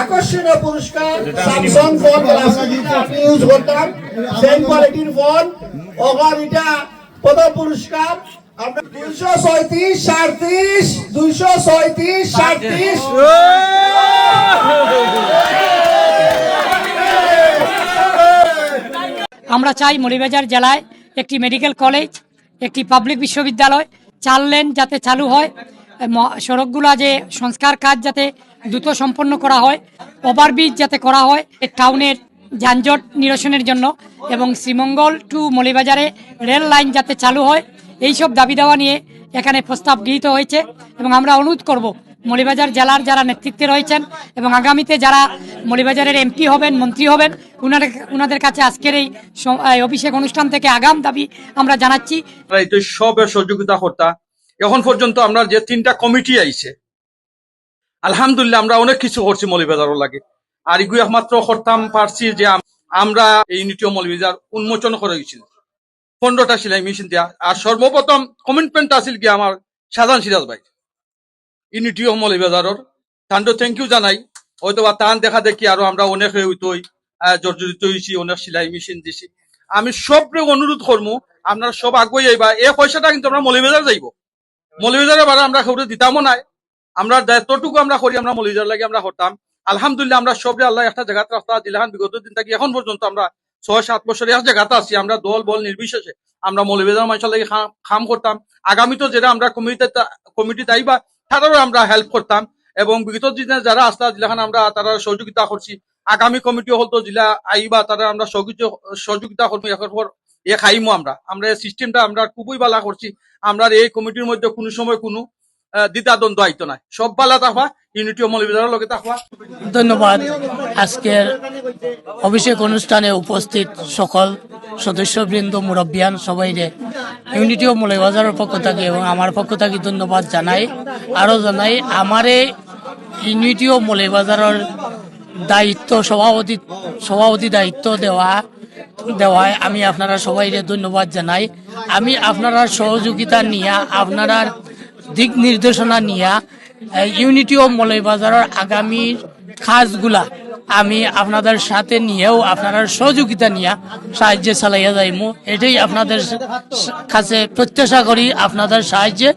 আকর্ষণীয় পুরস্কার Samsung phone আমি ইউজ করতাম, সেম কোয়ালিটির ফোন। ওখান এটা প্রথম পুরস্কার আমরা 237 37 237 37। আমরা চাই মৌলভীবাজার জেলায় একটি মেডিকেল কলেজ, একটি পাবলিক বিশ্ববিদ্যালয়, 4 লেন যাতে চালু হয়, সড়কগুলা যে সংস্কার কাজ যাতে দ্রুত সম্পন্ন করা হয়, ওভারব্রিজ যাতে করা হয় টাউনের যানজট নিরসনের জন্য, এবং শ্রীমঙ্গল টু মৌলভীবাজারে রেল লাইন যাতে চালু হয়, এইসব দাবি দেওয়া নিয়ে এখানে প্রস্তাব গৃহীত হয়েছে। এবং আমরা অনুরোধ করব মৌলভীবাজার জেলার যারা নেতৃত্বে রয়েছেন এবং আগামীতে যারা মৌলভীবাজারের এমপি হবেন, মন্ত্রী হবেন, উনাদের কাছে আজকের এই অভিষেক অনুষ্ঠান থেকে আগাম দাবি আমরা জানাচ্ছি। সবের সহযোগিতা কর্তা এখন পর্যন্ত আমরা যে 3টা কমিটি আইছে, আলহামদুলিল্লাহ আমরা অনেক কিছু করছি মৌলভীবাজারের লাগে। আর এগুলো একমাত্র করতাম পারছি যে আমরা এই ইউনিটি অফ মৌলভীবাজার উন্মোচন করে গেছিল 15টা সেলাই মেশিন দেওয়া। আর সর্বপ্রথম কমিটমেন্ট আছিল কি আমার সাধারণ সিরাজ ভাই ইউনিটি অফ মৌলভীবাজারের, তান্ডো থ্যাংক ইউ জানাই। হয়তো বা তান দেখা দেখি আরো আমরা অনেক হইতই জর্জরিত হয়েছি, অনেক সেলাই মেশিন দিছি। আমি সবরে অনুরোধ করবো আপনারা সব আগুয়ে যাইবা। এই পয়সাটা কিন্তু আমরা মৌলভীবাজার যাইব, মৌলভীবাজারে বারে আমরা খবরে দিতামও নাই। আমরা যতটুকু আমরা করি আমরা মৌলভীবাজার লাগে আমরা করতাম। আলহামদুলিল্লাহ আমরা সবরে আল্লাহ একটা জায়গাতে রাস্তা দিলাহান। বিগত দিন থেকে এখন পর্যন্ত আমরা 6-7 বছরে এক জায়গাতে আছি। আমরা দল বল নির্বিশেষে আমরা মৌলভীবাজার মানুষের লাগে কাম করতাম। আগামীতে যেটা আমরা কমিটিতে আইবা তারাও আমরা হেল্প করতাম, এবং বিগত দিনে যারা আসলা দিলাহান আমরা তারা সহযোগিতা করছি। আগামী কমিটি হল তো জিলা আইবা তারা আমরা সহযোগিতা করবো। এখন পর এ খাইমো আমরা এই সিস্টেমটা আমরা খুবই ভালো করছি। আমরা এই কমিটির মধ্যে কোনো সময় কোনো দ্বিধাদ্বন্দ্ব আইতো না, সব বালা থাকবা, ইউনিটি অফ মৌলভীবাজারের লগে থাকবা। ধন্যবাদ। আজকের অভিষেক অনুষ্ঠানে উপস্থিত সকল সদস্যবৃন্দ, মুরব্বিয়ান সবাইরে ইউনিটি অফ মৌলভীবাজারের পক্ষ থেকে এবং আমার পক্ষ থেকে ধন্যবাদ জানাই। আরও জানাই আমারে ইউনিটি অফ মৌলভীবাজারের দায়িত্ব সভাপতি দায়িত্ব দেওয়ায় আমি আপনারা সবাইরে ধন্যবাদ জানাই। আমি আপনারা সহযোগিতা নিয়ে, আপনারা দিক নির্দেশনা নিয়ে ইউনিটি অফ মৌলভীবাজারের আগামী কাজগুলা আমি আপনাদের সাথে নিয়েও আপনারা সহযোগিতা নিয়ে সাহায্যে চালাইয়া যাইমু। এটাই আপনাদের কাছে প্রত্যাশা করি, আপনাদের সাহায্যে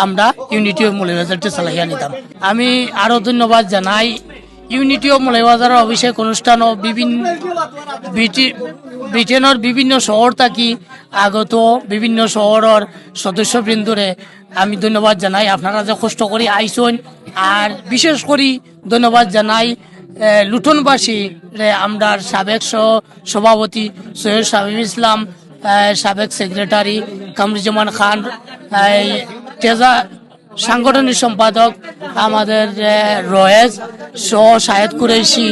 আমরা ইউনিটি অফ মৌলভীবাজারটা চালাইয়া নিতাম। আমি আরও ধন্যবাদ জানাই ইউনিটি অফ মৌলভীবাজারের অভিষেক অনুষ্ঠানও ব্রিটেনের বিভিন্ন শহর থাকি আগত বিভিন্ন শহরের সদস্যবৃন্দরে আমি ধন্যবাদ জানাই। আপনারা যে কষ্ট করে আইসন, আর বিশেষ করে ধন্যবাদ জানাই লুঠনবাসী আমরা সাবেক সভাপতি সৈয়দ শামীম ইসলাম, সাবেক সেক্রেটারি কামরুজ্জামান খান, সাংগঠনিক সম্পাদক আমাদের রয়েজ শাহেদ কুরেশি,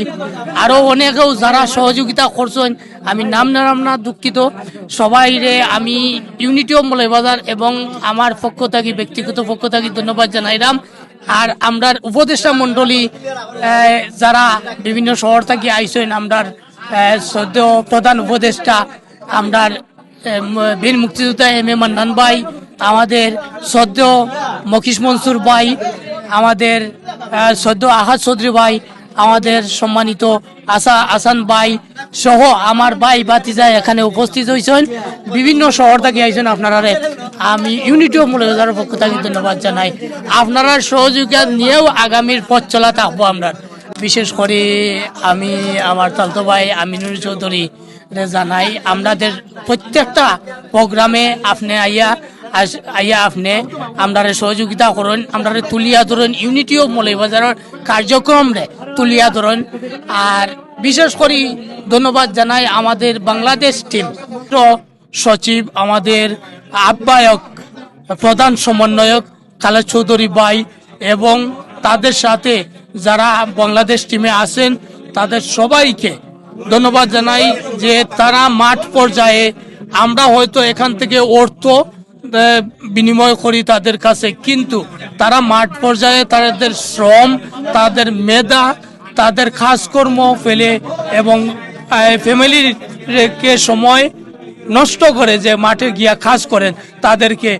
আরও অনেকেও যারা সহযোগিতা করছেন। আমি নাম না দুঃখিত সবাইরে আমি ইউনিটি অফ মৌলভীবাজার এবং আমার পক্ষ থেকে ব্যক্তিগত পক্ষ থেকে ধন্যবাদ জানাইলাম। আর আমরা উপদেষ্টা মণ্ডলী যারা বিভিন্ন শহর থেকে আইসেন, আমরা সদ্য প্রধান উপদেষ্টা আমরা বীর মুক্তিযোদ্ধা এম.এ. মান্নান ভাই, আমাদের সদ্য মকিস মনসুর ভাই, আমাদের সদ্য আহাদ চৌধুরী ভাই, আমাদের সম্মানিত আসান ভাই সহ আমার ভাই বাতিজা এখানে উপস্থিত হয়েছেন, বিভিন্ন শহর থেকে আইছেন। আপনারা আমি ইউনিটি অফ মৌলভীবাজারের পক্ষ থেকে ধন্যবাদ জানাই। আপনারা সহযোগিতা নিয়েও আগামীর পথ চলা থাকবো। আমরা বিশেষ করে আমি আমার তালতো ভাই আমিনুর চৌধুরী জানাই, আমাদের প্রত্যেকটা প্রোগ্রামে আপনি আইয়া আপনি আমরা সহযোগিতা করুন, আমরা তুলিয়া ধরুন, ইউনিটি অফ মৌলভীবাজারের কার্যক্রম তুলিয়া ধরুন। আর বিশেষ করে ধন্যবাদ জানাই আমাদের বাংলাদেশ টিম সচিব, আমাদের আহ্বায়ক, প্রধান সমন্বয়ক খালেদ চৌধুরী ভাই এবং তাদের সাথে যারা বাংলাদেশ টিমে আছেন তাদের সবাইকে ধন্যবাদ জানাই যে তারা মাঠ পর্যায়ে, আমরা হয়তো এখান থেকে অর্থ বিনিময় করি তাদের কাছে, কিন্তু তারা মাঠ পর্যায়ে তাদের শ্রম, তাদের মেধা, তাদের কাজকর্ম ফেলে এবং ফ্যামিলিকে সময় নষ্ট করে যে মাঠে গিয়া কাজ করেন তাদেরকে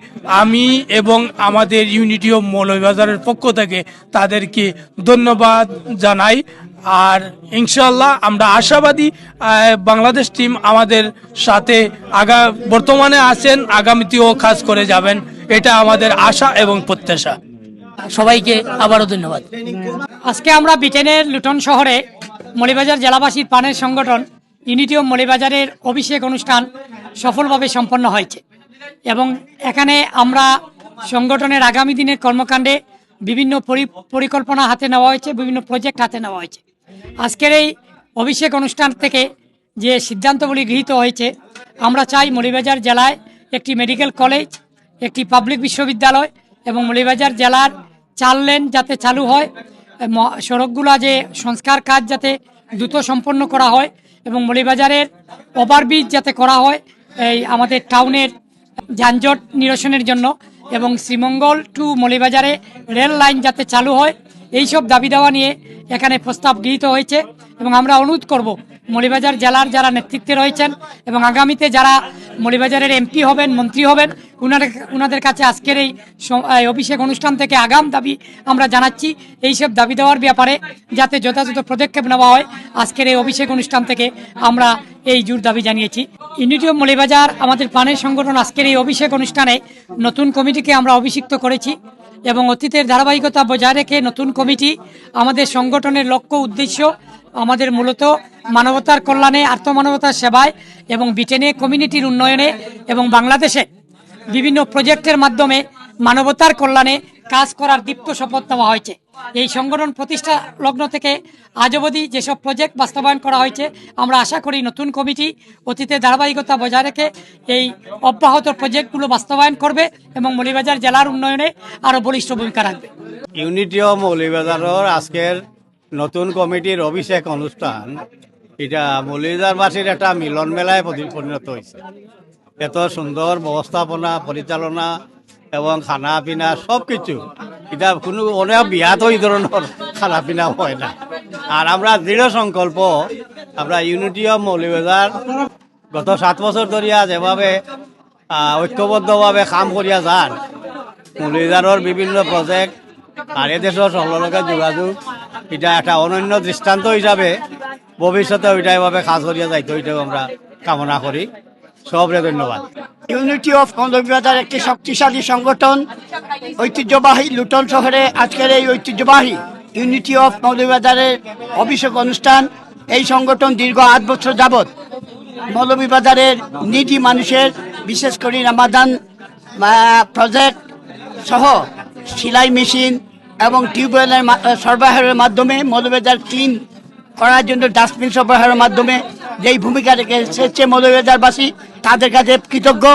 আমি এবং আমাদের ইউনিটি অফ মৌলভীবাজারের পক্ষ থেকে তাদেরকে ধন্যবাদ জানাই। আর ইনশাল্লাহ আমরা আশাবাদী বাংলাদেশ টিম আমাদের সাথে বর্তমানে আছেন, আগামীতেও কাজ করে যাবেন, এটা আমাদের আশা এবং প্রত্যাশা। সবাইকে আবারও ধন্যবাদ। আজকে আমরা ব্রিটেনের লুটন শহরে মৌলভীবাজার জেলাবাসীর প্রাণের সংগঠন ইউনিটি অফ মৌলভীবাজারের অভিষেক অনুষ্ঠান সফলভাবে সম্পন্ন হয়েছে এবং এখানে আমরা সংগঠনের আগামী দিনের কর্মকাণ্ডে বিভিন্ন পরিকল্পনা হাতে নেওয়া হয়েছে, বিভিন্ন প্রজেক্ট হাতে নেওয়া হয়েছে। আজকের এই অভিষেক অনুষ্ঠান থেকে যে সিদ্ধান্তগুলি গৃহীত হয়েছে, আমরা চাই মৌলভীবাজার জেলায় একটি মেডিকেল কলেজ, একটি পাবলিক বিশ্ববিদ্যালয় এবং মৌলভীবাজার জেলার 4 লেন যাতে চালু হয়, সড়কগুলো যে সংস্কার কাজ যাতে দ্রুত সম্পন্ন করা হয় এবং মৌলভীবাজারের ওভারব্রিজ যাতে করা হয় এই আমাদের টাউনের যানজট নিরসনের জন্য, এবং শ্রীমঙ্গল টু মৌলভীবাজারে রেল লাইন যাতে চালু হয়, এইসব দাবি দেওয়া নিয়ে এখানে প্রস্তাব গৃহীত হয়েছে। এবং আমরা অনুরোধ করব মৌলভীবাজার জেলার যারা নেতৃত্বে রয়েছেন এবং আগামীতে যারা মৌলভীবাজারের এমপি হবেন, মন্ত্রী হবেন, উনাদের কাছে আজকের এই অভিষেক অনুষ্ঠান থেকে আগাম দাবি আমরা জানাচ্ছি। এইসব দাবি দেওয়ার ব্যাপারে যাতে যথাযথ পদক্ষেপ নেওয়া হয়, আজকের এই অভিষেক অনুষ্ঠান থেকে আমরা এই জোর দাবি জানিয়েছি। ইউনিটি অফ মৌলভীবাজার আমাদের প্রাণের সংগঠন আজকের এই অভিষেক অনুষ্ঠানে নতুন কমিটিকে আমরা অভিষিক্ত করেছি এবং অতীতের ধারাবাহিকতা বজায় রেখে নতুন কমিটি আমাদের সংগঠনের লক্ষ্য উদ্দেশ্য আমাদের মূলত মানবতার কল্যাণে, আর্থমানবতার সেবায় এবং ব্রিটেনে কমিউনিটির উন্নয়নে এবং বাংলাদেশে বিভিন্ন প্রজেক্টের মাধ্যমে মানবতার কল্যাণে কাজ করার দীপ্ত শপথ নেওয়া হয়েছে। এই সংগঠন প্রতিষ্ঠা লগ্ন থেকে আজ অবধি যেসব প্রজেক্ট বাস্তবায়ন করা হয়েছে, আমরা আশা করি নতুন কমিটি অতীতের ধারাবাহিকতা বজায় রেখে এই অব্যাহত প্রজেক্টগুলো বাস্তবায়ন করবে এবং মৌলভীবাজার জেলার উন্নয়নে আরও বলিষ্ঠ ভূমিকা রাখবে। ইউনিটি অফ মৌলভীবাজারের আজকের নতুন কমিটির অভিষেক অনুষ্ঠান এটা মৌলভীবাজারবাসীর একটা মিলন মেলায় পরিণত হয়েছে। এত সুন্দর ব্যবস্থাপনা, পরিচালনা এবং খানা পিনা সব কিছু, এটা কোনো অনেক বিয়াত এই ধরনের খানা পিনা হয় না। আর আমরা দৃঢ় সংকল্প, আমরা ইউনিটি অফ মৌলভীবাজার গত 7 বছর ধরিয়া যেভাবে ঐক্যবদ্ধভাবে কাম করিয়া যান, মৌলভীবাজারের বিভিন্ন প্রজেক্ট আর এদেশের সকলকে যোগাযোগ, এটা একটা অনন্য দৃষ্টান্ত হিসাবে ভবিষ্যতে ওইটা এভাবে কাজ করিয়া যাইতে ওইটাও আমরা কামনা করি। সবরে ধন্যবাদ। ইউনিটি অফ মৌলভীবাজার একটি শক্তিশালী সংগঠন, ঐতিহ্যবাহী লুটন শহরে আজকের এই ঐতিহ্যবাহী ইউনিটি অফ মৌলভীবাজারের অভিষেক অনুষ্ঠান। এই সংগঠন দীর্ঘ 8 বছর যাবৎ মৌলভীবাজারের নিডি মানুষের, বিশেষ করে রামাদান প্রজেক্ট সহ সেলাই মেশিন এবং টিউবওয়েলের সরবরাহের মাধ্যমে, মৌলভীবাজার ক্লিন করার জন্য ডাস্টবিন সরবরাহের মাধ্যমে যেই ভূমিকা রেখে এসেছে মৌলভীবাজারবাসী, তাদের কাছে কৃতজ্ঞ।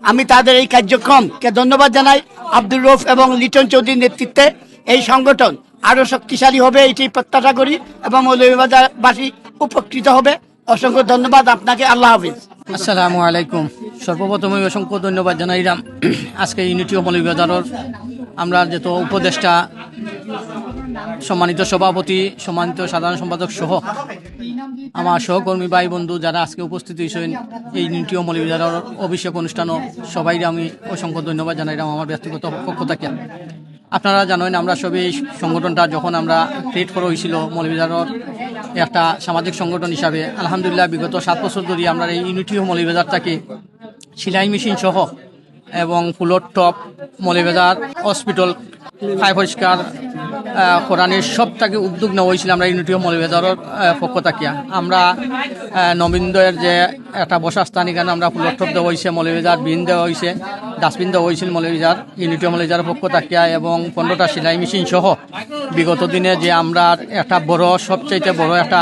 আমি তাদের এই কার্যক্রমকে ধন্যবাদ জানাই। আব্দুর রউফ এবং লিটন চৌধুরীর নেতৃত্বে এই সংগঠন আরও শক্তিশালী হবে, এটি প্রত্যাশা করি এবং মৌলভীবাজারবাসী উপকৃত হবে। অসংখ্য ধন্যবাদ আপনাকে। আল্লাহ হাফিজ। আসসালামু আলাইকুম। সর্বপ্রথমে অসংখ্য ধন্যবাদ জানাইলাম আজকে ইউনিটি অফ মৌলভীবাজারের আমরা যেহেতু উপদেষ্টা, সম্মানিত সভাপতি, সম্মানিত সাধারণ সম্পাদক সহ আমার সহকর্মী ভাই বন্ধু যারা আজকে উপস্থিত হয়েছেন এই ইউনিটি অফ মৌলভীবাজারের অভিষেক অনুষ্ঠানও সবাই আমি অসংখ্য ধন্যবাদ জানাইলাম আমার ব্যক্তিগত পক্ষ থেকে। আপনারা জানেন আমরা সবই এই সংগঠনটা যখন আমরা ক্রিয়েট করা হয়েছিল মৌলভীবাজারের একটা সামাজিক সংগঠন হিসাবে, আলহামদুলিল্লাহ বিগত 7 বছর ধরে আমরা এই ইউনিটি অফ মৌলভীবাজারটাকে সেলাই মেশিন সহ এবং floor top, Moulvibazar hospital, fire পরিষ্কার কোরআনের সবটাকে উদ্যোগ নেওয়া হয়েছিল আমরা ইউনিটি অফ মৌলভীবাজারের পক্ষ থেকে। আমরা নবীনদের যে একটা বসার স্থান, এখানে আমরা ফুলর টপ দেওয়া হয়েছে, মৌলভীবাজার বিন দেওয়া হয়েছে, ডাস্টবিন দেওয়া হয়েছিল মৌলভীবাজার ইউনিটি অফ মৌলভীবাজারের পক্ষ থেকে, এবং 15টা সেলাই মেশিন সহ বিগত দিনে যে আমরা একটা বড়, সবচাইতে বড় একটা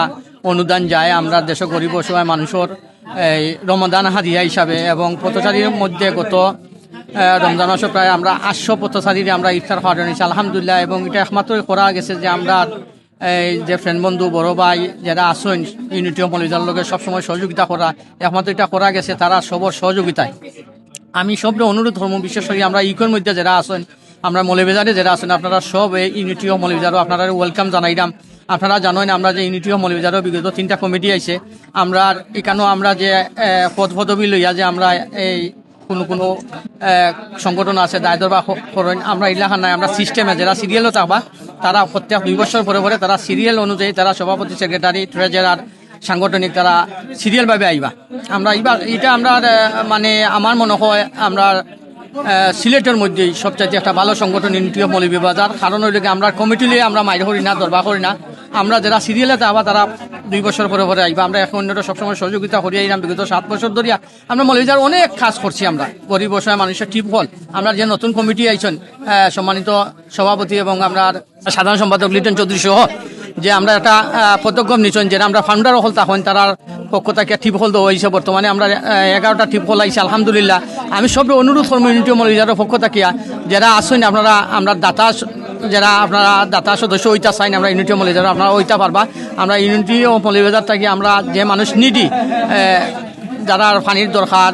অনুদান যায় আমরা দেশে গরিব অসহায় মানুষের এই রমজান হাদিয়া হিসাবে, এবং পথচারীর মধ্যে গত রমজান মাসে প্রায় আমরা 800 পথচারীর আমরা ইফতার খাওয়া নিয়েছি আলহামদুলিল্লাহ। এবং এটা একমাত্র করা গেছে যে আমরা এই যে ফ্রেন্ড বন্ধু বড় ভাই যারা আসেন ইউনিটি অফ মৌলভীবাজারের লোকের সবসময় সহযোগিতা করা, একমাত্র এটা করা গেছে তারা সবর সহযোগিতায়। আমি সবটা অনুরোধ ধর্ম, বিশেষ করে আমরা ইউকের মধ্যে যারা আসেন, আমরা মৌলভীবাজারে যারা আছেন, আপনারা সব এই ইউনিটি অফ মৌলভীবাজারও আপনারা ওয়েলকাম জানাইলাম। আপনারা জানেন আমরা যে ইউনিটি অফ মৌলভীবাজারের বিগত 3টা কমিটি আইছে আমরা এখানেও আমরা যে পদ পদবি লইয়া যে আমরা এই কোনো সংগঠন আছে দায়িত্ব বা করেন আমরা ইলাকা নাই আমরা সিস্টেমে যারা সিরিয়ালও থাকবা তারা প্রত্যেক 2 বছর পরে পরে তারা সিরিয়াল অনুযায়ী তারা সভাপতি সেক্রেটারি ট্রেজারার সাংগঠনিক তারা সিরিয়ালভাবে আইবা আমরা এটা আমরা মানে আমার মনে হয় আমরা সিলেটের মধ্যেই সবচাইতে একটা ভালো সংগঠন ইউনিটি অফ মৌলভীবাজার কারণ হইলে আমরা কমিটি লিয়ে আমরা মাইর করি না দরবার করি না আমরা যারা সিরিয়ালে যাবা তারা 2 বছর পরে পরে আইবা আমরা এখন অন্যটা সবসময় সহযোগিতা করি আইলাম বিগত 7 বছর ধরিয়া আমরা মৌলভীবাজার অনেক কাজ করছি আমরা গরিব বসায় মানুষের টিপ হল আমরা যে নতুন কমিটি আইছেন সম্মানিত সভাপতি এবং আমরা সাধারণ সম্পাদক লিটন চৌধুরী সহ যে আমরা একটা পদক্ষেপ নিচ্ছেন যেটা আমরা ফাউন্ডার হল তখন তার পক্ষ থেকে টিপ হল দেওয়া হয়েছে বর্তমানে আমরা 11টা টিপ হল আইছে আলহামদুলিল্লাহ আমি সব অনুরোধ করবো ইউনিটি মৌলভীবাজারের পক্ষ থাকিয়া যারা আসেন আপনারা আমরা দাতা যারা আপনারা দাতা সদস্য ওইটা চাইন আমরা ইউনিটি মৌলভীবাজার আপনারা ওইটা পারবা আমরা ইউনিটি ও মৌলভীবাজার থাকি আমরা যে মানুষ নিডি যারা পানির দরকার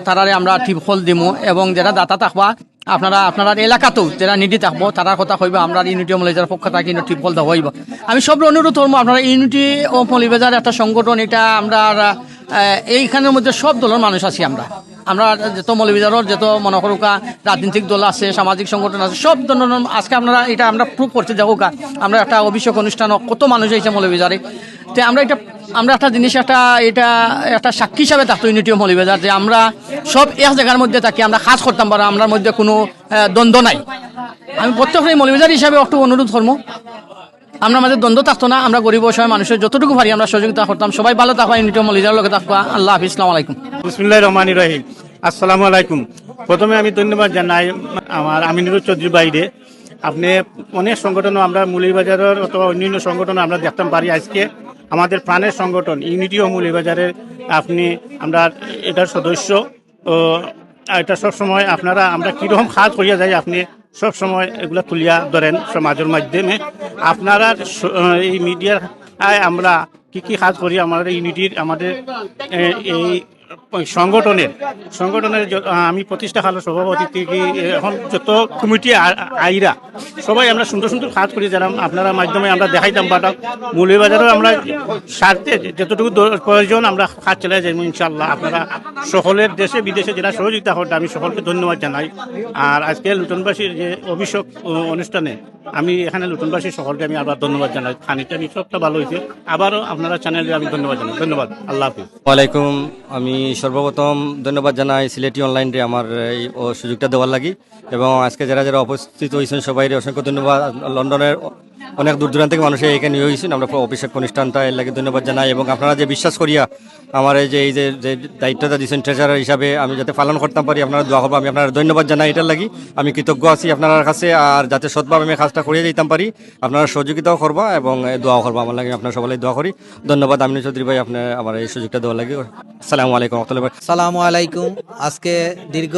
তারারে আমরা টিপ হল দিমু এবং যারা দাতা থাকবা আপনারা এলাকাতেও যারা নিডি থাকবো তারা কথা কইবা আমরা ইউনিটি অফ মৌলভীবাজার পক্ষ থেকে টিপ হল দেওয়া হইব আমি সব অনুরোধ করবো আপনারা ইউনিটি অফ মৌলভীবাজার একটা সংগঠন এটা আমরা এইখানের মধ্যে সব দলের মানুষ আছি আমরা যত মৌলভীবাজারের যত মনে করুকা রাজনৈতিক দল আছে সামাজিক সংগঠন আছে সব ধরনের আজকে আপনারা এটা আমরা প্রুভ করতে যাবো আমরা একটা অভিষেক অনুষ্ঠান কত মানুষ হয়েছে মৌলভীবাজারে তো আমরা একটা জিনিস একটা সাক্ষী হিসাবে থাকতো ইউনিটি অফ মৌলভীবাজার যে আমরা সব এক জায়গার মধ্যে থাকি আমরা কাজ করতাম পারো আমরা মধ্যে কোনো দ্বন্দ্ব নাই আমি প্রত্যেকটাই মৌলভীবাজার হিসাবে একটু অনুরোধ করবো আমরা আমাদের দ্বন্দ্ব থাকতো না আমরা গরিব অসহায় মানুষের যতটুকু পারি আমরা সহযোগিতা করতাম সবাই ভালো থাকবা ইউনিটি অফ মৌলভীবাজারের লোকে থাকবা আল্লাহ হাফিজ আসসালামু আলাইকুম বিসমিল্লাহির রহমানির রহিম আসসালামু আলাইকুম প্রথমে আমি ধন্যবাদ জানাই আমার আমিনুর চৌধুরী বাইরে আপনি অনেক সংগঠন আমরা মৌলভীবাজারের অথবা অন্যান্য সংগঠন আমরা দেখতাম পারি আজকে আমাদের প্রাণের সংগঠন ইউনিটি অফ মৌলভীবাজারের আপনি আমরা এটার সদস্য ও এটা সবসময় আপনারা আমরা কীরকম কাজ করিয়া যাই আপনি সব সময় এগুলা তুলিয়া ধরেন সমাজের মাধ্যমে আপনারা এই মিডিয়ার আমরা কি কাজ করি আমাদের ইউনিটির আমাদের এই সংগঠনের আমি প্রতিষ্ঠা কালের সভাপতি থেকে এখন যত কমিটি আইরা সবাই আমরা সুন্দর সুন্দর কাজ করি যারা আপনারা মাধ্যমে আমরা দেখাইতাম বাটা মৌলভীবাজারেও আমরা স্বার্থে যতটুকু প্রয়োজন আমরা কাজ চালাই যাই ইনশাল্লাহ আপনারা সকলের দেশে বিদেশে যারা সহযোগিতা করতে আমি সকলকে ধন্যবাদ জানাই আর আজকে লুটনবাসীর যে অভিষেক অনুষ্ঠানে আমি এখানে লুটনবাসী সকলকে আমি আবার ধন্যবাদ জানাই খানিকটা সবটা ভালো হয়েছে আবারও আপনারা চ্যানেলে আমি ধন্যবাদ জানাই ধন্যবাদ আল্লাহ হাফিজ ওয়ালাইকুম আমি সর্বপ্রথম ধন্যবাদ জানাই সিলেটি অনলাইনে আমার এই সুযোগটা দেওয়ার লাগি এবং আজকে যারা যারা উপস্থিত হয়েছেন সবাই অসংখ্য ধন্যবাদ লন্ডনের অনেক দূর দূরান্ত থেকে মানুষ এখানে নিয়ে হয়েছেন আমরা অভিষেক অনুষ্ঠানটা এর লাগে ধন্যবাদ জানাই এবং আপনারা যে বিশ্বাস করিয়া আমার এই যে দায়িত্বটা দিয়েছেন ট্রেজারার হিসাবে আমি যাতে পালন করতে পারি আপনারা দোয়া করবো আমি আপনারা ধন্যবাদ জানাই এটার লাগি আমি কৃতজ্ঞ আছি আপনার কাছে আর যাতে সৎভাবে আমি কাজটা করিয়ে যেতাম পারি আপনারা সহযোগিতাও করবা এবং দোয়া করবো আমার লাগে আপনারা সবাই দোয়া করি ধন্যবাদ আমিনুর চৌধুরী ভাই আপনার আমার এই সুযোগটা দেওয়ার লাগে আসসালামু আলাইকুম সালামু আলাইকুম আজকে দীর্ঘ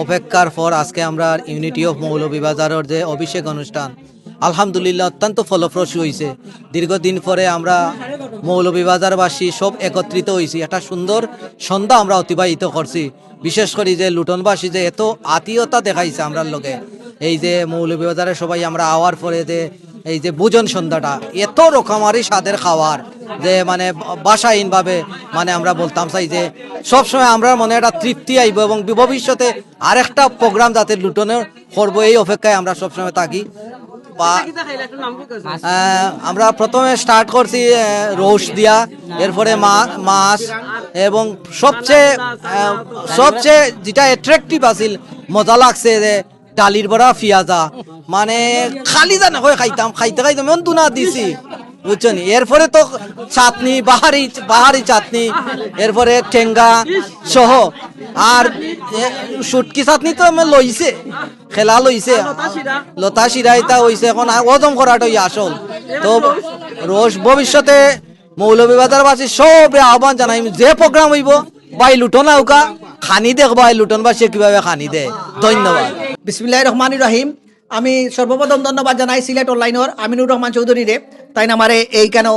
অপেক্ষার পর আজকে আমরা ইউনিটি অফ মৌলভীবাজারের যে অভিষেক অনুষ্ঠান আলহামদুলিল্লাহ অত্যন্ত ফলপ্রসূ হয়েছে দীর্ঘদিন পরে আমরা মৌলভীবাজারবাসী সব একত্রিত হয়েছি একটা সুন্দর সন্ধ্যা আমরা অতিবাহিত করছি বিশেষ করে যে লুটনবাসী যে এত আত্মীয়তা দেখাইছে আমরার লগে এই যে মৌলভীবাজারে সবাই আমরা আওয়ার পরে যে এই যে ভোজন সন্ধ্যাটা এত রকমারি স্বাদের খাওয়ার যে মানে বাসাহীনভাবে মানে আমরা বলতাম চাই যে সবসময় আমরা মনে একটা তৃপ্তি আইব এবং ভবিষ্যতে আরেকটা প্রোগ্রাম যাতে লুটনের করবো এই অপেক্ষায় আমরা সবসময় থাকি আমরা প্রথমে স্টার্ট করছি রোস্ট দিয়া এরপরে মাছ এবং সবচেয়ে যেটা অ্যাট্রাকটিভ আছিল মজা লাগছে যে ডালির বড়া পিয়াজা মানে খালি জানা হয়ে খাইতে এমন দুনা দিছি বুঝছেন এরপরে তো চাটনি বাহারি চাটনি এরপরে ঠেঙ্গা সহ আর শুটকি চাটনি তো লইছে খেলা লইছে লতা শিরাইতা হইছে এখন ওজম করাটাই আসল তো রোজ ভবিষ্যতে মৌলভীবাজারবাসী সবে আহ্বান জানাই যে প্রোগ্রাম হইব বাই লুটন আউকা খানি দেখবা লুটনবাসী কিভাবে খানি দেয় ধন্যবাদ বিসমিল্লাহির রহমানির রহিম আমি সর্বপ্রথম ধন্যবাদ জানাই সিলেট অনলাইনের আমিনুর রহমান চৌধুরী রে, তাই না আমারে এই কেন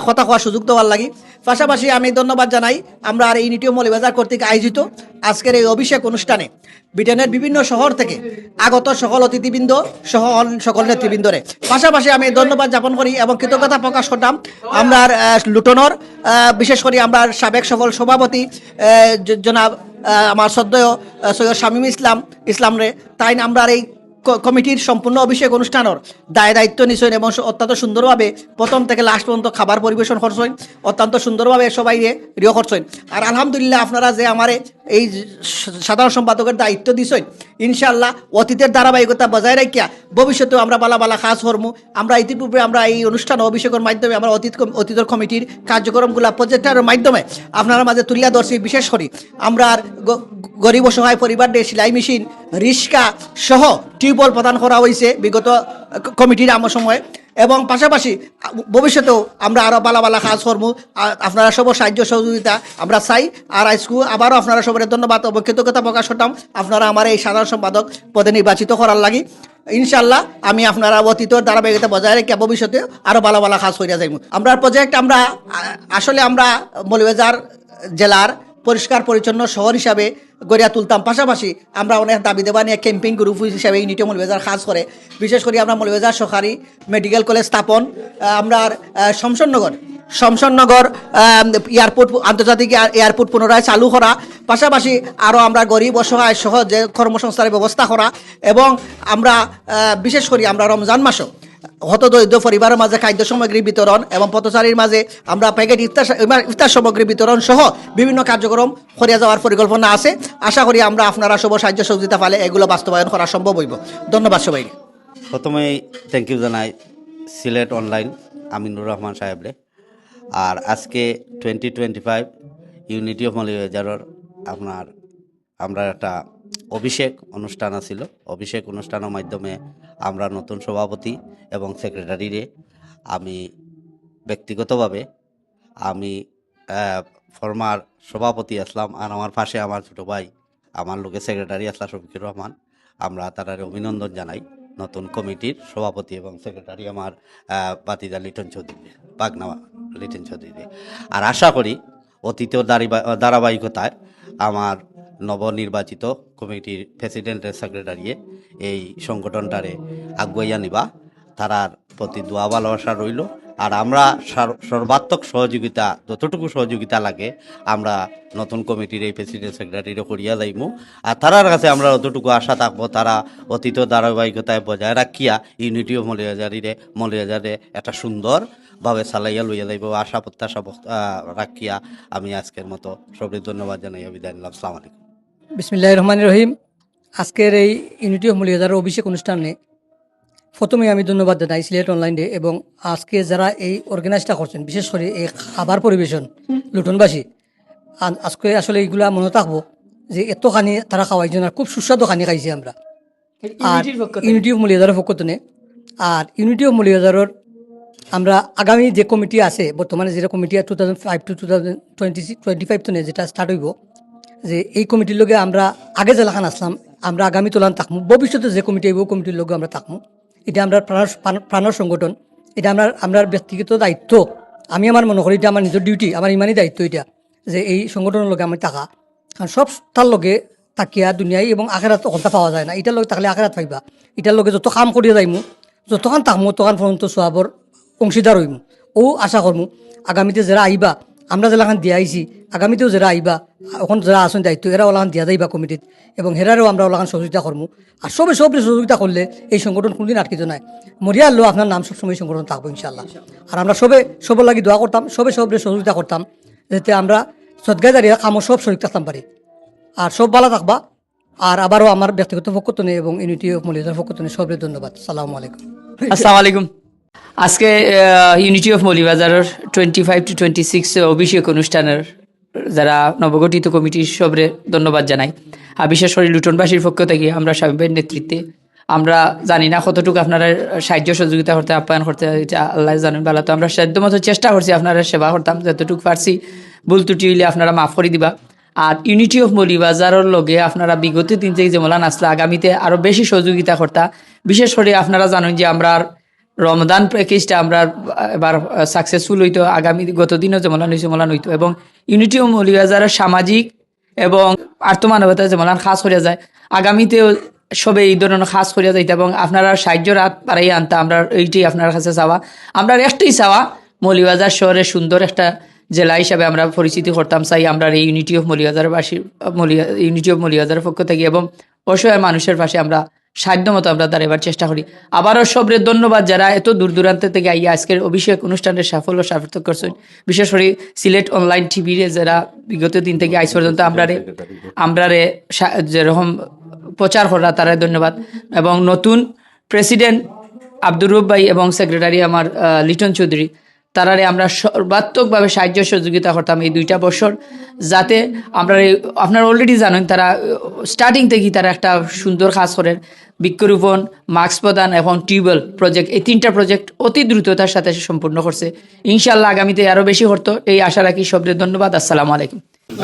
কথা কওয়ার সুযোগ দেওয়ার লাগি। পাশাপাশি আমি ধন্যবাদ জানাই আমরা আর ইউনিটি অফ মৌলভীবাজার কর্তৃক আয়োজিত আজকের এই অভিষেক অনুষ্ঠানে ব্রিটেনের বিভিন্ন শহর থেকে আগত সকল অতিথিবৃন্দ সহ সকল নেতৃবৃন্দরে। পাশাপাশি আমি ধন্যবাদ জ্ঞাপন করি এবং কৃতজ্ঞতা প্রকাশ করতাম আমরা লুটনের বিশেষ করে আমরা সাবেক সফল সভাপতি জনাব আমার শ্রদ্ধেয় সৈয়দ শামীম ইসলাম রে, তাই না আমরা এই কমিটির সম্পূর্ণ অভিষেক অনুষ্ঠানের দায়িত্ব নিছেন এবং অত্যন্ত সুন্দরভাবে প্রথম থেকে লাস্ট পর্যন্ত খাবার পরিবেশন করছেন, অত্যন্ত সুন্দরভাবে সবাই রিয় করছেন। আর আলহামদুলিল্লাহ আপনারা যে আমারে এই সাধারণ সম্পাদকের দায়িত্ব দিছেন, ইনশাআল্লাহ অতীতের ধারাবাহিকতা বজায় রাখিয়া ভবিষ্যতেও আমরা বালা বালা কাজ করবো। আমরা ইতিপূর্বে আমরা এই অনুষ্ঠান অভিষেকের মাধ্যমে আমরা অতীতের কমিটির কার্যক্রমগুলো প্রজেক্টের মাধ্যমে আপনারা মাঝে তুলিয়া ধরছি। বিশেষ করে আমরা গরিব অসহায় পরিবারদের সেলাই মেশিন, রিক্সা সহ টিউবওয়েল প্রদান করা হয়েছে বিগত কমিটির আমার সময়, এবং পাশাপাশি ভবিষ্যতেও আমরা আরও বালা বালা কাজ করবো। আপনারা সব সাহায্য সহযোগিতা আমরা চাই। আর আজকে আবারও আপনারা সবাই ধন্যবাদ ও কৃতজ্ঞতা প্রকাশ করতাম আপনারা আমার এই সাধারণ সম্পাদক পদে নির্বাচিত করার লাগি। ইনশাল্লাহ আমি আপনারা অতীতের ধারাবাহিকতা বজায় রেখে ভবিষ্যতে আরও ভালো ভালো কাজ করিয়া যাইব। আমরা প্রজেক্ট আমরা আসলে আমরা মৌলভীবাজার জেলার পরিষ্কার পরিচ্ছন্ন শহর হিসাবে গড়িয়া তুলতাম। পাশাপাশি আমরা অনেক দাবি দেওয়া নিয়ে ক্যাম্পিং গ্রুপ হিসাবে ইউনিটি মৌলভীবাজার কাজ করে। বিশেষ করে আমরা মৌলভীবাজার সরকারি মেডিকেল কলেজ স্থাপন, আমরা শমশাননগর এয়ারপোর্ট, আন্তর্জাতিক এয়ারপোর্ট পুনরায় চালু করা, পাশাপাশি আরও আমরা গরিব অসহায় সহ যে কর্মসংস্থানের ব্যবস্থা করা, এবং আমরা বিশেষ করে আমরা রমজান মাসও হতদরিদ্র পরিবারের মাঝে খাদ্য সামগ্রী বিতরণ এবং পথচারীর মাঝে আমরা প্যাকেট ইফতার সামগ্রী বিতরণ সহ বিভিন্ন কার্যক্রম করিয়া যাওয়ার পরিকল্পনা আছে। আশা করি আমরা আপনারা সব সাহায্য সহযোগিতা পালে এগুলো বাস্তবায়ন করা সম্ভব হইব। ধন্যবাদ সবাইকে। প্রথমেই থ্যাংক ইউ জানাই সিলেট অনলাইন আমিনুর রহমান সাহেবরে। আর আজকে 2025 ইউনিটি অফ মৌলভীবাজারের আমরা একটা অভিষেক অনুষ্ঠান আছিল। অভিষেক অনুষ্ঠানের মাধ্যমে আমরা নতুন সভাপতি এবং সেক্রেটারিরে আমি ব্যক্তিগতভাবে আমি ফরমার সভাপতি আসলাম, আর আমার পাশে আমার ছোটো ভাই আমার লোকে সেক্রেটারি আসলাম শফিকুর রহমান। আমরা তাদের অভিনন্দন জানাই নতুন কমিটির সভাপতি এবং সেক্রেটারি আমার বাতিদা লিটন চৌধুরী, পাগনা লিটন চৌধুরী। আর আশা করি অতীতের ধারাবাহিকতায় আমার নবনির্বাচিত কমিটির প্রেসিডেন্টের সেক্রেটারিয়ে এই সংগঠনটারে আগুয়াইয়া নিবা, তারার প্রতি দোয়া ভালোবাসা রইল। আর আমরা সর্বাত্মক সহযোগিতা, যতটুকু সহযোগিতা লাগে আমরা নতুন কমিটির এই প্রেসিডেন্ট সেক্রেটারিরে করিয়া যাইমু। আর তারার কাছে আমরা অতটুকু আশা থাকবো তারা অতীত ধারাবাহিকতায় বজায় রাখিয়া ইউনিটি অফ মৌলভীবাজারে একটা সুন্দরভাবে চালাইয়া লইয়া যাইব আশা প্রত্যাশা রাখিয়া আমি আজকের মতো সবাই ধন্যবাদ জানাইয়া বিদায় নিলাম। আসসালামু আলাইকুম। বিসমিল্লাহির রহমানির রহিম। আজকের এই ইউনিটি অফ মৌলভীবাজারের অভিষেক অনুষ্ঠানে প্রথমেই আমি ধন্যবাদ জানাই সিলেট অনলাইনে এবং আজকে যারা এই অর্গানাইজটা করছেন, বিশেষ করে এই খাবার পরিবেশন লুটনবাসী। আজকে আসলে এইগুলা মনে থাকবো যে এতখানি তারা খাওয়াইছেন আর খুব সুস্বাদু খানি খাইছি আমরা। আর ইউনিটি অফ মৌলভীবাজারের পক্ষ থেকে আর ইউনিটি অফ মৌলভীবাজারের আমরা আগামী যে কমিটি আছে বর্তমানে, যেটা কমিটি 2005 to 2025 তনে যেটা স্টার্ট হইব, যে এই কমিটির লগে আমরা আগে জেলাখান আসলাম, আমরা আগামী তোলান থাকবো, ভবিষ্যতে যে কমিটি হইব কমিটির লগে আমরা থাকবো। এটা আমরা প্রাণর সংগঠন, এটা আমরা ব্যক্তিগত দায়িত্ব। আমি আমার মনে করি এটা আমার নিজের ডিউটি, আমার ইমানই দায়িত্ব এটা, যে এই সংগঠনের লগে আমি থাকা। কারণ সব তার লগে তাকিয়া দুনিয়ায় এবং আখেরাত অকলতা পাওয়া যায় না। এটার লগে থাকলে আখেরাত পাইবা। এটার লগে যত কাম করিয়া যাইমু, যতক্ষণ থাকমু তখন পর্যন্ত সোয়াবর অংশীদার হইমু। ও আশা করমু আগামীতে যারা আইবা, আমরা যেলাখান দিয়া আইছি, আগামীতেও যারা আইবা, এখন যারা আসুন দায়িত্ব এরা ওলাখান দিয়া যাইবা কমিটিত, এবং হেরারেও আমরা ওলাখান সহযোগিতা করবো। আর সবে সহযোগিতা করলে এই সংগঠন কোনোদিন আটকিত নাই। মরিয়া আল্লাহ আপনার নাম সবসময় সংগঠন থাকবো ইনশাল্লাহ। আর আমরা সবের লাগি দোয়া করতাম, সবে সহযোগিতা করতাম, যাতে আমরা সদগায় দাঁড়িয়ে কামও সব শরীর থাকতাম পারি। আর সব ভালো থাকবা। আর আবারও আমার ব্যক্তিগত পক্ষ থেকে এবং ইউনিটি অফ মৌলভীবাজার পক্ষ থেকে সবরে ধন্যবাদ। আসসালামু আলাইকুম। আসসালামু আলাইকুম। আজকে ইউনিটি অফ মৌলভীবাজারের 25 to 26 অভিষেক অনুষ্ঠানের যারা নবগঠিত কমিটির সবরে ধন্যবাদ জানাই। আর বিশেষ করে লুটনবাসীর পক্ষ থেকে আমরা শামীম ভাইয়ের নেতৃত্বে, আমরা জানি না কতটুকু আপনারা সাহায্য সহযোগিতা করতে আপ্যায়ন করতে, এটা আল্লাহ জানেন ভালো। তো আমরা সাধ্যমতো চেষ্টা করছি আপনারা সেবা করতাম, যতটুকু পারছি। ভুল ত্রুটি হইলে আপনারা মাফ করে দিবা। আর ইউনিটি অফ মৌলভীবাজারের লগে আপনারা বিগত দিন থেকে যেমন আসলে আগামীতে আরো বেশি সহযোগিতা করতা। বিশেষ করে আপনারা জানেন যে আমরা রমদান প্যাকেজটা আমরা এবার সাকসেসফুল হইতো, আগামী গত দিনও যেমন হইতো এবং ইউনিটি অফ মৌলভীবাজারের সামাজিক এবং আর্থমানবতা যেমন খাস করিয়া যায়, আগামীতেও সবে এই ধরনের খাস করিয়া যাইতে এবং আপনারা সাহায্য রাত পাড়াই আনতা। আমরা এইটাই আপনার কাছে চাওয়া, আমরা একটাই চাওয়া মৌলভীবাজার শহরে সুন্দর একটা জেলা হিসাবে আমরা পরিচিতি করতাম চাই। আমরা এই ইউনিটি অফ মৌলভীবাজারবাসী ইউনিটি অফ মৌলভীবাজারের পক্ষ থেকে এবং অসহায় মানুষের পাশে আমরা সাধ্য মতো আমরা দাঁড়াবার চেষ্টা করি। আবারও সবরে ধন্যবাদ যারা এত দূর দূরান্ত থেকে আইয়া আজকের অভিষেক অনুষ্ঠানের সাফল্য সার্থক করছেন, বিশেষ করে সিলেট অনলাইন টিভির যারা বিগত দিন থেকে আজ পর্যন্ত আমরারে যেরকম প্রচার করা তারা ধন্যবাদ। এবং নতুন প্রেসিডেন্ট আব্দুর রউফ ভাই এবং সেক্রেটারি আমার লিটন চৌধুরী, তারারে আমরা সর্বাত্মকভাবে সাহায্য সহযোগিতা করতাম এই 2টা বছর, যাতে আমরা আপনারা অলরেডি জানেন তারা স্টার্টিং থেকেই তারা একটা সুন্দর কাজ করেন, বৃক্ষরোপণ, মাস্ক প্রদান এবং টিউবওয়েল প্রজেক্ট, এই 3টা প্রজেক্ট অতি দ্রুততার সাথে সম্পূর্ণ করছে। ইনশাআল্লাহ আগামীতে আরও বেশি করতো, এই আশা রাখি। সবরে ধন্যবাদ। আসসালামু আলাইকুম।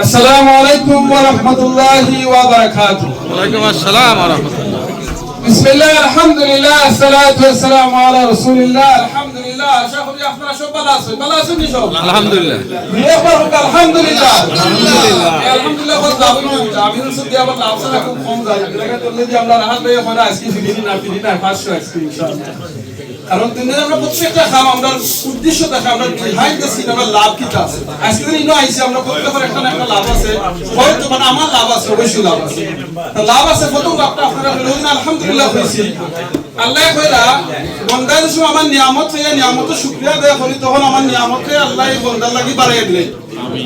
আসসালামু আলাইকুম ওয়া রাহমাতুল্লাহি ওয়া বারাকাতুহু। ওয়া আলাইকুম আসসালাম ওয়া রাহমাতুল্লাহ। বিসমিল্লাহ, আলহামদুলিল্লাহ, আসসালাতু ওয়াসসালামু আলা রাসূলিল্লাহ। আলহামদুলিল্লাহ। আশা করি আপনারা সব ভালো আছেন। ভালো আছেন কি সব? আলহামদুলিল্লাহ। একবার হোক আলহামদুলিল্লাহ। আলহামদুলিল্লাহ বল দাও। আমি সুদি আবার লাভসানা খুব কম যায়। এটা করলে যে আমরা রাহাত ভাই এখন আজকে ফিরিনি না 500 আজকে ইনশাআল্লাহ। কারণ দিনে আমরা প্রত্যেকটা কাম আমরা উদ্দেশ্য থাকে, আমরা বিহাইন্ড দ্য সিন আমরা লাভ কি আছে। আজকে দিন ইনো আইছে আমরা প্রত্যেকটা একটা না একটা লাভ আছে, হয়তো মানে আমার লাভ আছে, অবশ্যই লাভ আছে। তো লাভ আছে প্রথম লাভটা আপনারা বলুন আলহামদুলিল্লাহ হইছি। আল্লাহ কইরা বন্দার সময় আমার নিয়ামত থেকে নিয়ামতের শুকরিয়া আদায় করি, তখন আমার নিয়ামতকে আল্লাহ এই বন্দার লাগি বাড়াই দিলে।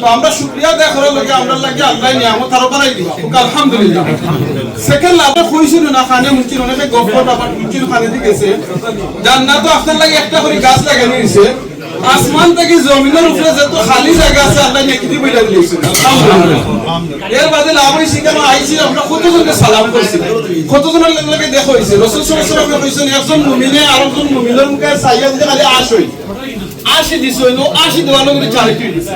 তো আমরা শুকরিয়া আদায় করার লগে আমরা লাগি আল্লাহ নিয়ামত আরো বাড়াই দিব। আলহামদুলিল্লাহ। সেকেন্ড লাভ কইছিল না খানে মুচির অনেকে গফর আবার মুচির খানে দি গেছে। জান্নাত আপনার লাগি একটা করে গাছ লাগানো হইছে, আসমান থেকে জমিনের উপরে যত খালি জায়গা আছে আল্লাহ নেকি দি বইলা দিয়েছে। আলহামদুলিল্লাহ। এর বাদে লাভ হইছে কেন আইছি আমরা কতজনকে সালাম করছি, কতজনের লাগে দেখা হইছে। রাসূল সাল্লাল্লাহু আলাইহি ওয়াসাল্লাম কইছেন একজন মুমিনে আরেকজন মুমিনের মুখে সাইয়া দিতে খালি আশই আশি দিছো নো আশি দেওয়ার লগে চারিটি দিছে।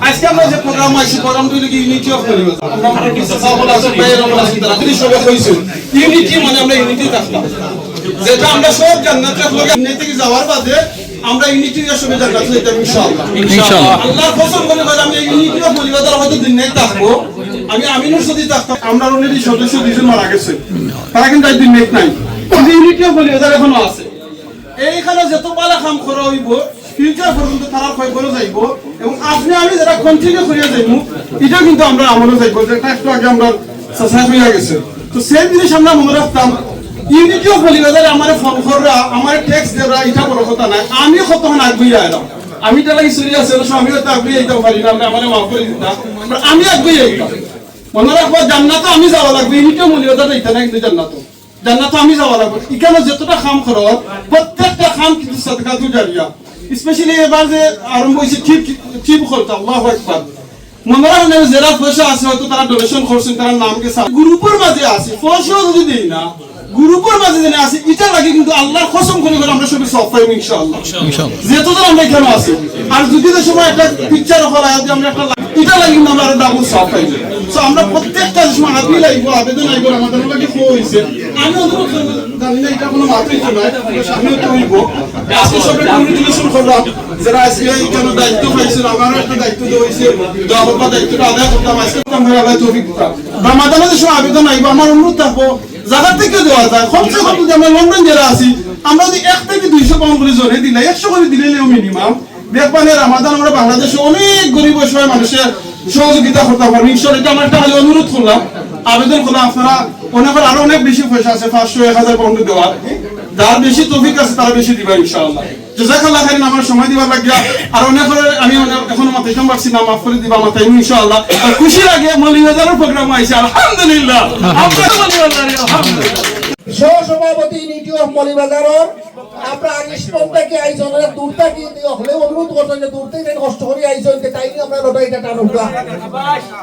আজকে আমরা যে প্রোগ্রাম আইছি, প্রোগ্রাম দুই লাগি ইউনিটি অফ মৌলভীবাজার। আমরা কিছু সাহাবা আছে বাইরে আমরা আছি, তারা যদি সবাই কইছেন ইউনিটি মানে আমরা ইউনিটি থাকলাম, যেটা আমরা সব জান্নাতের লগে ইউনিটি থেকে যাওয়ার বাদে আমরা ইউনিটি এর সঙ্গে জান্নাতে যেতে ইনশাআল্লাহ। ইনশাআল্লাহ আল্লাহর কসম করে বলি আমি ইউনিটি অফ মৌলভীবাজার হয়তো দিন নাই থাকবো, আমি আমিনুর সাথে থাকতাম। আমরা অলরেডি সদস্য দুইজন মারা গেছে, তারা কিন্তু এই দিন নাই। ইউনিটি অফ মৌলভীবাজার এখনো আছে। এইখানে যত পালা কাম করা হইব ফিউচার পর্যন্ত তারা ক্ষয় করে যাইব এবং আপনি আমি যারা কন্টিনিউ করিয়া যাইব, এটা কিন্তু আমরা আমলে যাইব, যেটা একটু আগে আমরা সাসাই হয়ে গেছে। তো সেই জিনিস আমরা মনে রাখতাম। ইউনিটি অফ মৌলভীবাজারে আমার ফোন কররা আমার ট্যাক্স দেওয়া এটা বড় কথা নাই, আমি কতক্ষণ আগুই আইলাম। আমি তো লাগি চুরি আছে, আমিও তো আগুই আইতে পারি না, আমার মাফ করে দিতাম, আমি আগুই আইতাম। মনে রাখবো জান্নাত আমি যাওয়া লাগবে, ইউনিটি অফ মৌলভীবাজার যাইতে না কিন্তু জান্নাত আমি যাওয়া লাগবে। এখানে যতটা কাম করো প্রত্যেকটা কাম কিন্তু সাদকাতু জারিয়া। স্পেশালি এবার যে আরম্ভ হয়েছে টিপ করতে, আল্লাহু আকবার। মনে রাখেন যারা পয়সা আছে হয়তো তারা ডোনেশন করছেন, তারা নামকে গ্রুপের মাঝে আছে, পয়সাও যদি দেই না গ্রুপের মাঝে জেনে আছে, এটা লাগে কিন্তু আল্লাহর কসম করে আমরা সবাই সব পাইব ইনশাআল্লাহ। যেহেতু আমরা এখানে আছি, আর যদি সময় একটা পিকচার হল আমরা একটা এটা লাগে কিন্তু আমরা ডাবল সব পাইব। সো আমরা প্রত্যেকটা সময় আদমি লাগবো, আবেদন লাগবো, আমাদের লাগে হয়েছে। আমি অনুরোধ করবো, জানি না এটা কোনো মাত্রাই তো নয়, সামনে তো হইব। আজকে সবাই কংগ্রেচুলেশন করলাম যারা আজকে এখানে দায়িত্ব পাইছেন, আমারও একটা দায়িত্ব দেওয়া হয়েছে, দেওয়া দায়িত্বটা আদায় করতাম। আজকে আমরা আদায় তৌফিক দিতাম। রামাদানের সময় আবেদন লাগবো, আমার অনুরোধ থাকবো জায়গা থেকে দেওয়া যায়। কমসে কম যদি আমরা লন্ডন যারা আছি, আমরা যদি 1 থেকে 200 পাউন্ড করে জনে দিলে 100 করে দিলেও মিনিমাম দেখবানে রামাদান আমরা বাংলাদেশে অনেক গরিব অসহায় মানুষের সহযোগিতা করতে পারবো ইনশাআল্লাহ। এটা আমরা একটা খালি অনুরোধ করলাম, আবেদন করলাম। আপনারা অনেকের আরো অনেক বেশি পয়সা আছে, 500-1000 পাউন্ড দেওয়ার, যার বেশি তৌফিক আছে তারা বেশি দিবা ইনশাআল্লাহ। জাযাকাল্লাহ খাইরান। আমার সময় দিবার লাগিয়া আর অনেকের আমি এখনো মাথায় পারছি না, মাফ করে দিবা মাথায় ইনশাআল্লাহ। আর খুশি লাগে মৌলভীবাজারের প্রোগ্রাম আইছে, আলহামদুলিল্লাহ। আলহামদুলিল্লাহ। সহসভাপতি ইউনিটি অফ মৌলভীবাজারের আমরা আগস্টন থেকে আইজন, দূর থেকে হলে অনুরোধ করছেন যে দূর থেকে কষ্ট করে আইজন, তাই নিয়ে আমরা লটারিটা টানুকা।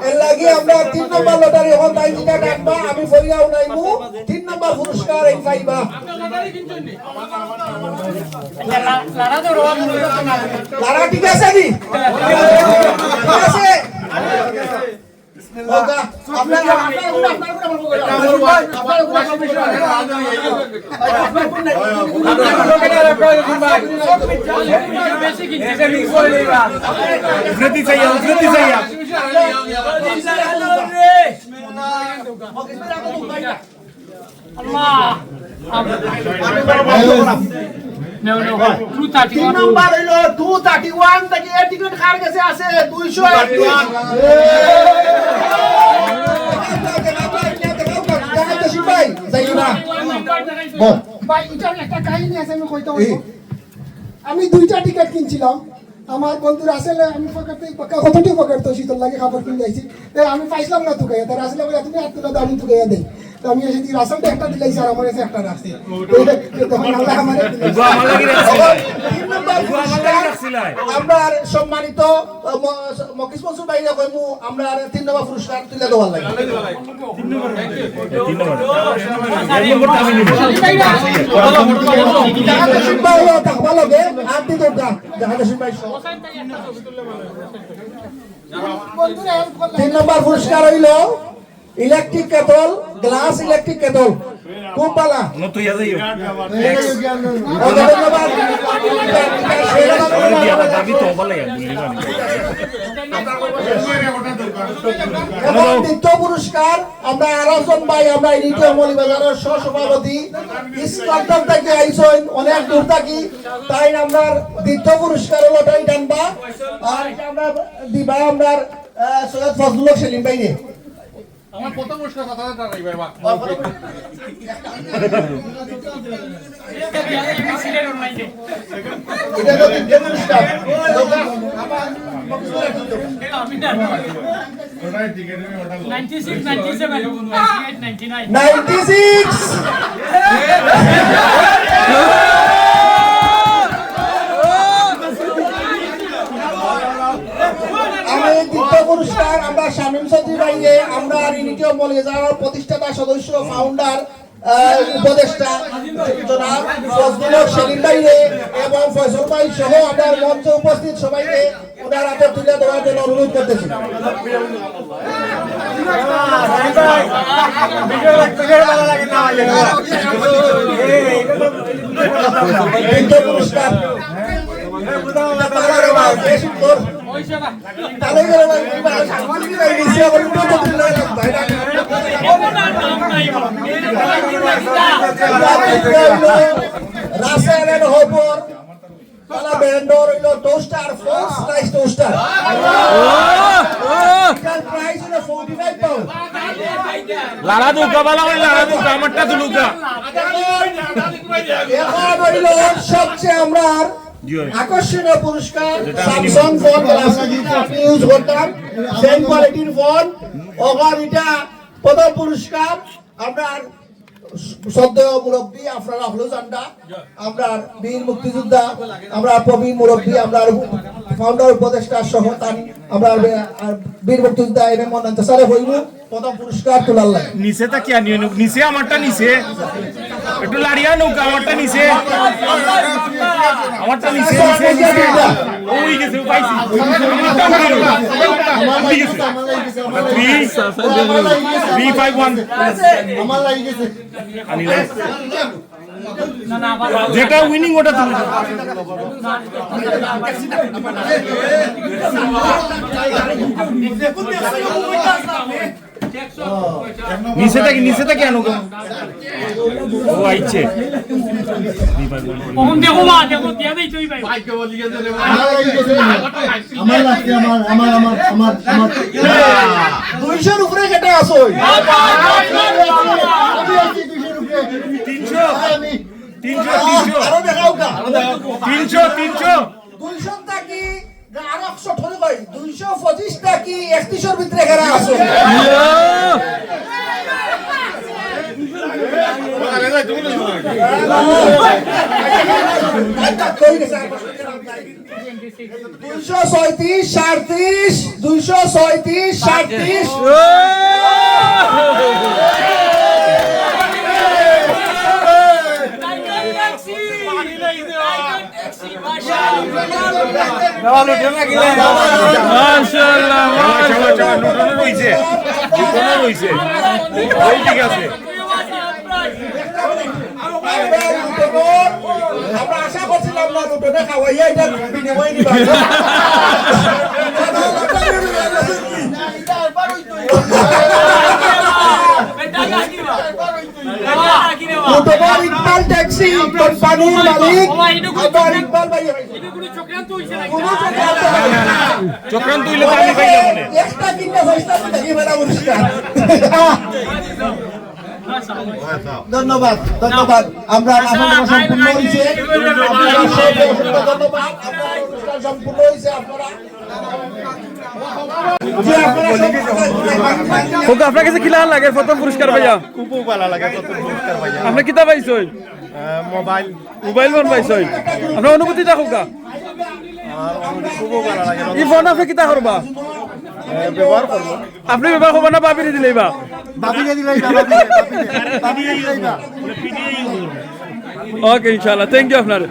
এর লাগে আমরা 3 নম্বর লটারি এখন তাই যেটা টানবা, আমি ফরিয়া উনাইবো 3 নম্বর পুরস্কার এই পাইবা। লারা ঠিক আছে নি? ঠিক আছে। ওকা তিন নম্বর হইল 231 থেকে এ টিকিট কার কাছে আছে 200 আমি 2টা টিকিট কিনছিলাম আমার বন্ধুর আসলে আমি কতটি পকেট শীতল লাগে খাবার কিনে যাইছি আমি পাইছিলাম না তুকাইয়া তার আসলে তুমি আর তুলা দামি তুকাইয়া দেয় তো আমি এসে রাসেলটা একটা দিলাই স্যার আমার কাছে একটা রাখছি আমরা সম্মানিত মকিস মনসুর ভাইরা কইমু আমরা 3 নম্বর পুরস্কার তুলে দেওয়ার লাগে তিন নম্বর পুরস্কার হইল electric Kettle glass electric Kettle খুব ভালো এবং দ্বিতীয় পুরস্কার আমরা আরজন ভাই আমরা ইউনিটি মৌলভীবাজারের সহসভাপতি ইস্কন্টন থেকে আইসন অনেক দূর থাকি তাই আমরা দ্বিতীয় পুরস্কার হলো তাই জানবা আর এটা আমরা দিবা আমরা সৈয়দ ফজলুল হক সেলিম ভাই নিয়ে আমার প্রথম পুরস্কার কথা দাঁড়াই ভাই এটা তো দ্বিতীয় পুরস্কার আমি দ্বিতীয় পুরস্কার আমরা শামীম চৌধুরী ভাইয়ে আমরা ইউনিটি অফ মৌলভীবাজার প্রতিষ্ঠাতা সদস্য ফাউন্ডার উপদেষ্টা জনাব ফজলুল হক সেলিম ভাইরে এবং ফয়সল ভাই সহ আমার মঞ্চে উপস্থিত সবাইকে ওনার হাতে তুলে দেওয়ার জন্য অনুরোধ করতেছি দ্বিতীয় পুরস্কার রাসেল এন্ড হোপর তালা ব্যান্ডর হইলো টোস্টার ফোক্স রাইস টোস্টার এটার প্রাইস হলো 45 পাউন্ড লারা দুকা বালা ওই লারা দুকা আমারটা দুলুকা এখন হইলো সবচেয়ে আমরা আকর্ষণীয় পুরস্কার স্যামসাং ফোন আমি ইউজ করতাম সেম কোয়ালিটির ফোন ওখান এটা প্রথম পুরস্কার আমরা সদ্য মুরব্বী আপনারা আফরোজান্ডা আমরা বীর মুক্তিযোদ্ধা আমরা প্রবীণ মুরব্বী আমরা ফাউন্ডার উপদেষ্টা সহ আমরা বীর মুক্তিযোদ্ধা এম এম মন্নান স্যারে হইব প্রথম পুরস্কার তোলার লাগে নিচে তা কি আনিও নিচে আমারটা নিচে একটু লাড়িয়া নৌকা আমারটা নিচে ওই গেছে পাইছি যেটা উইনিং ওটা তুমি নিচে থাকি আনো ও আইছে আমার 200 উপরে কেটে আসো 200 টাকি আর 100 ধরে ভাই 225 টাকি 31 ভিতরে ঘেরা আসো দুইশো 37 37 মাশাআল্লাহ মাশাআল্লাহ আমরা আশা করছিলাম না লুটনে খাওয়াইয়া এটা বিনিময় নিবা লুটনের ইকবাল ট্যাক্সি কোম্পানির মালিক আবার ইকবাল ভাই চক্রান্ত হইলে তো আমি পাইলাম মনে একটা কিনা হইছে দেখি মেলা পুরস্কার ধন্যবাদ ধন্যবাদ আমরা আপনাদের সম্পূর্ণ হয়েছে আপনারা সবাইকে অসংখ্য ধন্যবাদ আপনারা অনুষ্ঠান সম্পূর্ণ হয়েছে আপনারা আপনার কাছে কি লাগে প্রথম পুরস্কার ভাইয়া খুব ভালো লাগে প্রথম পুরস্কার পাইয়া আপনি কিতা পাইছেন মোবাইল মোবাইল ফোন পাইছেন আপনার অনুভূতিটা হোকা খুব ভালো লাগে এই ফোন আপনি কিতা করবা ব্যবহার করবো আপনি ব্যবহার করবা না বাবিরে দিলেইবা বাবিকে দিলাই বাবিকে দিলাই ওকে ইনশাআল্লাহ থ্যাংক ইউ আপনার